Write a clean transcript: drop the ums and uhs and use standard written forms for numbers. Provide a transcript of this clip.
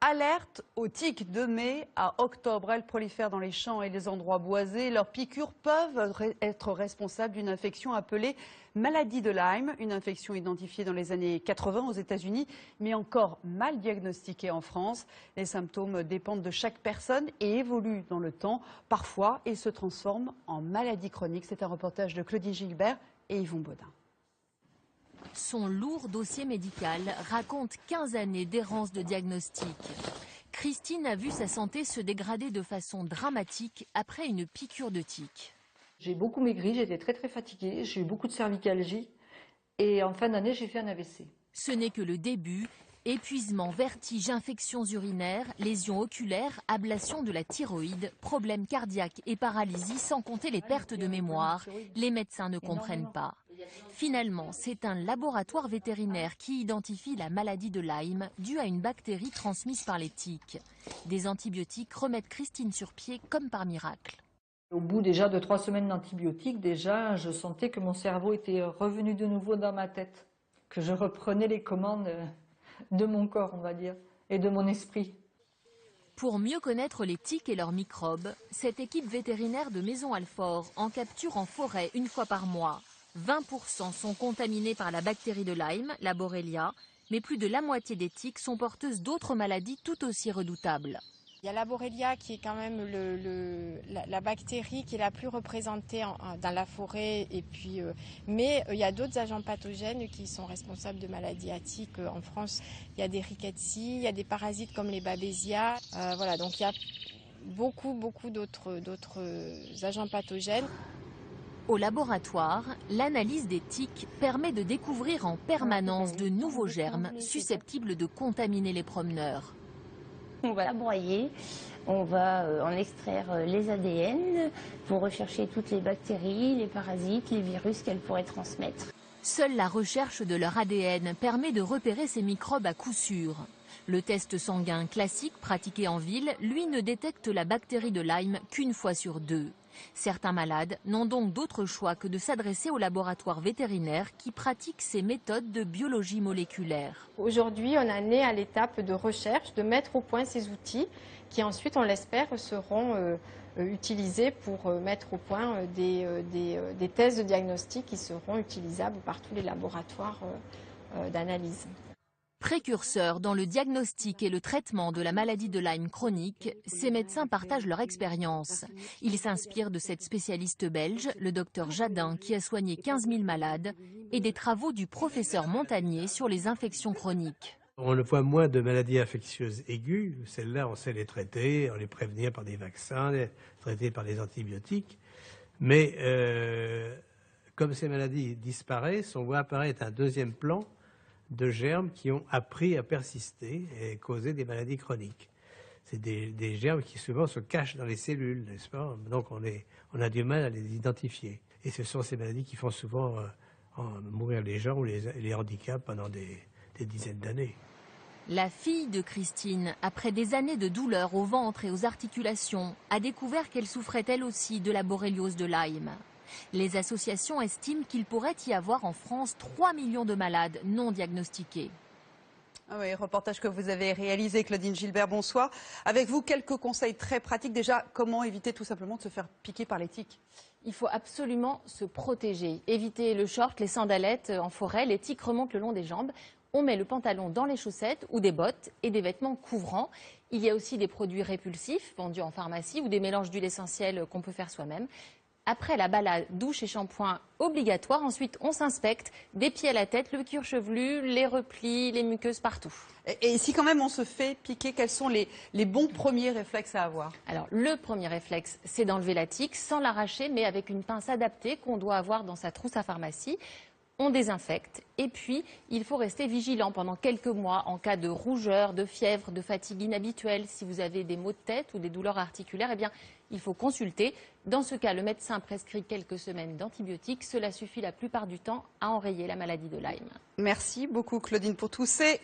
Alerte aux tiques. De mai à octobre, elles prolifèrent dans les champs et les endroits boisés. Leurs piqûres peuvent être responsables d'une infection appelée maladie de Lyme, une infection identifiée dans les années 80 aux États-Unis, mais encore mal diagnostiquée en France. Les symptômes dépendent de chaque personne et évoluent dans le temps. Parfois, ils se transforment en maladie chronique. C'est un reportage de Claudine Gilbert et Yvon Baudin. Son lourd dossier médical raconte 15 années d'errance de diagnostic. Christine a vu sa santé se dégrader de façon dramatique après une piqûre de tique. J'ai beaucoup maigri, j'étais très fatiguée, j'ai eu beaucoup de cervicalgie et en fin d'année j'ai fait un AVC. Ce n'est que le début. Épuisement, vertige, infections urinaires, lésions oculaires, ablation de la thyroïde, problèmes cardiaques et paralysie, sans compter les pertes de mémoire. Les médecins ne comprennent pas. Finalement, c'est un laboratoire vétérinaire qui identifie la maladie de Lyme due à une bactérie transmise par les tiques. Des antibiotiques remettent Christine sur pied comme par miracle. Au bout déjà de 3 semaines d'antibiotiques, je sentais que mon cerveau était revenu de nouveau dans ma tête, que je reprenais les commandes de mon corps, on va dire, et de mon esprit. Pour mieux connaître les tiques et leurs microbes, cette équipe vétérinaire de Maison Alfort en capture en forêt une fois par mois. 20% sont contaminés par la bactérie de Lyme, la Borrelia, mais plus de la moitié des tiques sont porteuses d'autres maladies tout aussi redoutables. Il y a la Borrelia qui est quand même la bactérie qui est la plus représentée dans la forêt. Mais il y a d'autres agents pathogènes qui sont responsables de maladies à tiques en France. Il y a des rickettsia, il y a des parasites comme les babesia. Voilà, donc il y a beaucoup d'autres agents pathogènes. Au laboratoire, l'analyse des tiques permet de découvrir en permanence de nouveaux germes susceptibles de contaminer les promeneurs. On va la broyer, on va en extraire les ADN pour rechercher toutes les bactéries, les parasites, les virus qu'elles pourraient transmettre. Seule la recherche de leur ADN permet de repérer ces microbes à coup sûr. Le test sanguin classique pratiqué en ville, lui, ne détecte la bactérie de Lyme qu'une fois sur 2. Certains malades n'ont donc d'autre choix que de s'adresser au laboratoire vétérinaire qui pratique ces méthodes de biologie moléculaire. Aujourd'hui, on en est à l'étape de recherche, de mettre au point ces outils qui ensuite, on l'espère, seront utilisés pour mettre au point des tests de diagnostic qui seront utilisables par tous les laboratoires d'analyse. Précurseurs dans le diagnostic et le traitement de la maladie de Lyme chronique, ces médecins partagent leur expérience. Ils s'inspirent de cette spécialiste belge, le docteur Jadin, qui a soigné 15 000 malades, et des travaux du professeur Montagnier sur les infections chroniques. On voit moins de maladies infectieuses aiguës. Celles-là, on sait les traiter, on les prévenir par des vaccins, les traiter par des antibiotiques. Mais comme ces maladies disparaissent, on voit apparaître un deuxième plan de germes qui ont appris à persister et causer des maladies chroniques. C'est des germes qui souvent se cachent dans les cellules, n'est-ce pas? Donc on a du mal à les identifier. Et ce sont ces maladies qui font souvent mourir les gens ou les handicapent pendant des dizaines d'années. La fille de Christine, après des années de douleurs au ventre et aux articulations, a découvert qu'elle souffrait elle aussi de la borréliose de Lyme. Les associations estiment qu'il pourrait y avoir en France 3 millions de malades non diagnostiqués. Ah oui, reportage que vous avez réalisé, Claudine Gilbert, bonsoir. Avec vous, quelques conseils très pratiques. Déjà, comment éviter tout simplement de se faire piquer par les tiques? Il faut absolument se protéger. Éviter le short, les sandalettes en forêt, les tiques remontent le long des jambes. On met le pantalon dans les chaussettes ou des bottes et des vêtements couvrants. Il y a aussi des produits répulsifs vendus en pharmacie ou des mélanges d'huile essentielle qu'on peut faire soi-même. Après la balade, douche et shampoing obligatoire. Ensuite, on s'inspecte des pieds à la tête, le cuir chevelu, les replis, les muqueuses partout. Et si quand même on se fait piquer, quels sont les bons premiers réflexes à avoir? Alors, le premier réflexe, c'est d'enlever la tique sans l'arracher, mais avec une pince adaptée qu'on doit avoir dans sa trousse à pharmacie. On désinfecte et puis il faut rester vigilant pendant quelques mois en cas de rougeur, de fièvre, de fatigue inhabituelle. Si vous avez des maux de tête ou des douleurs articulaires, eh bien, il faut consulter. Dans ce cas, le médecin prescrit quelques semaines d'antibiotiques. Cela suffit la plupart du temps à enrayer la maladie de Lyme. Merci beaucoup Claudine pour tous ces